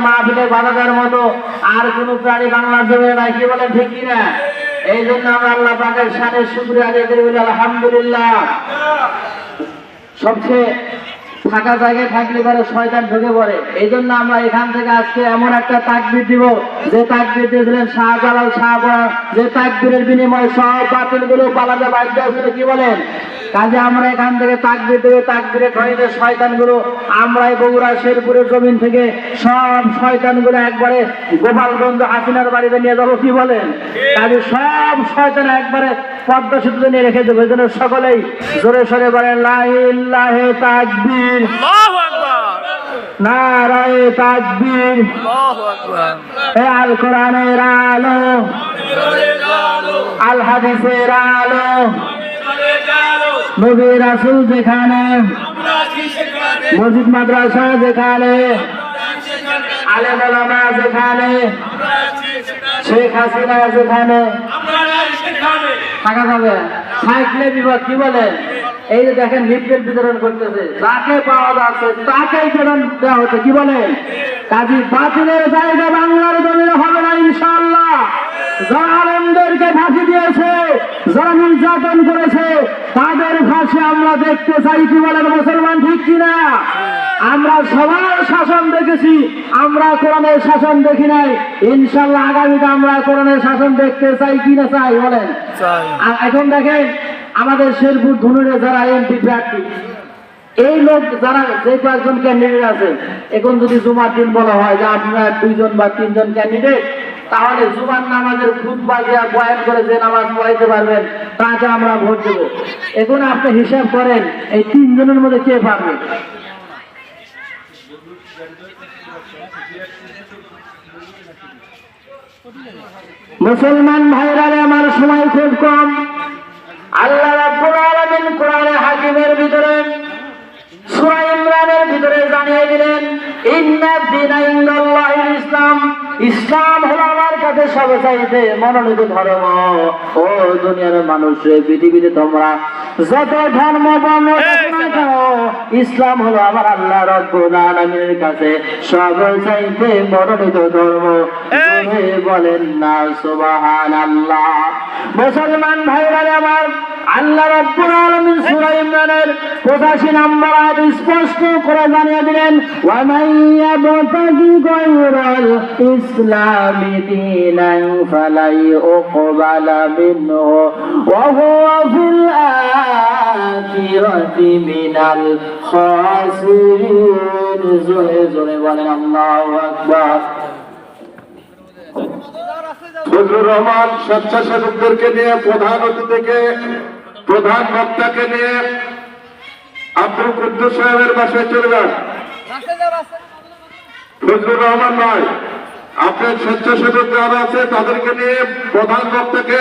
মাহফিলে বাধার মতো আর কোন প্রাণী বাংলার জমিনে নাই, কি বলেন ঠিক কিনা? এই জন্য আমরা আল্লাহ পাকের শানের শুকরিয়া আদায় করি, বলি আলহামদুলিল্লাহ। সবচেয়ে ফাঁকা জায়গায় থাকলে পরে শয়তান ঢুকে পড়ে। এই জন্য আমরা এখান থেকে আজকে এমন একটা তাকবীর দিব, যে তাকবীর দিয়েছিলেন শাহজালাল শাহপরা, যে তাকবীরের বিনিময়ে সব বাতিল গুলো পালাতে বাধ্য হয়েছিল, কি বলেন? কাজে আমরা এখান থেকে তাকবীর দেবে, তাকবীরে খনিতে শয়তান গুলো আমরাই বগুড়া শেরপুরের জমিন থেকে সব শয়তান গুলো একবারে গোপালগঞ্জ হাসিনার বাড়িতে নিয়ে যাবো, কি বলেন? কাজে সব শয়তান একবারে পদ্মা সেতুতে নিয়ে রেখে দেবো। এই জন্য সকলেই জোরে সরে বলেন লা ইলাহা তাকবীর, আল্লাহু আকবার, নারায়ে তাকবীর, আল্লাহু আকবার। আল কোরআনের আলো, আল হাদিসের আলো, নবী রাসূল যেখানে, মসজিদ মাদ্রাসা যেখানে, আলেম ওলামা যেখানে, শেখ হাসিনা যেখানে থাকা যাবে, থাকলে বিপদ, কি বলেন? এই যে দেখেন লিফলেট বিতরণ করতেছে, যাকে পাওয়া যাচ্ছে তাকেই বেতন দেওয়া হচ্ছে, কি বলেন? কাজী বাতিলের জায়গা বাংলার জমিনে হবে না ইনশাআল্লাহ। যারা আলেমদেরকে ফাঁসি দিয়েছে, যারা নির্যাতন করেছে, তাদের ফাঁসি আমরা দেখতে চাই, কি বলেন মুসলমান, ঠিক কিনা? আমরা সবার শাসন দেখেছি, আমরা কোরআনের শাসন দেখি নাই। ইনশাআল্লাহ আগামীতে আমরা কোরআনের শাসন দেখতে চাই, কি না চাই বলেন? আর এখন দেখেন আমাদের শেরপুর ধুনুরে যারা এমপি প্রার্থী, এই লোক যারা যে কয়েকজন ক্যান্ডিডেট আছে, এখন যদি জুমার দিন বলা হয় যে আপনারা 2 জন বা 3 জন ক্যান্ডিডেট, তাহলে জুমার নামাজের খুতবা দেওয়া বয়ান করে যে নামাজ পড়াইতে পারবেন তাকে আমরা ভোট দেবো। এখন আপনি হিসাব করেন এই 3 জনের মধ্যে কে পারবে? মুসলমান ভাইরা, আমার সময় খুব কম। আল্লাহ রাব্বুল আলামিন কোরআনে হাকিমের ভিতরে সূরা ইমরানের ভিতরে জানিয়ে দিলেন, ইন্নাদ দীনা ইনদাল্লাহিল ইসলাম, ইসলাম হলো আমার কাছে সবচাইতে মনোনীত ধর্ম। ও দুনিয়ার মানুষ, পৃথিবীতে তোমরা যত ধর্ম ইসলাম হলো আমার আল্লাহ রাব্বুল আলামিনের কাছে সবচাইতে মনোনীত ধর্ম। বলেন না সুবহানাল্লাহ। মুসলমান ভাইরা আমার, আল্লাহ রাব্বুল আলামিন সূরা ইমরানের 85 নম্বর আয়াত স্পষ্ট করে জানিয়ে দিলেন, ওয়া মাইয়াবতাগি গায়রাল ইসলামি দীনান ফালাই উকবালা মিনহু ওয়া হুয়া ফিল আখিরাতি মিনাল খাসিরিন। জোরে জোরে বলেন আল্লাহু আকবার। ফজলুর রহমান স্বেচ্ছাসেবকদেরকে নিয়ে, প্রধান অতিথিকে, প্রধান বক্তাকে নিয়ে আব্দুল কুদ্দুস সাহেবের বাসায় চলে যান। ফজলুর রহমান নয়, আপনার স্বেচ্ছাসেবক যারা আছে তাদেরকে নিয়ে প্রধান বক্তাকে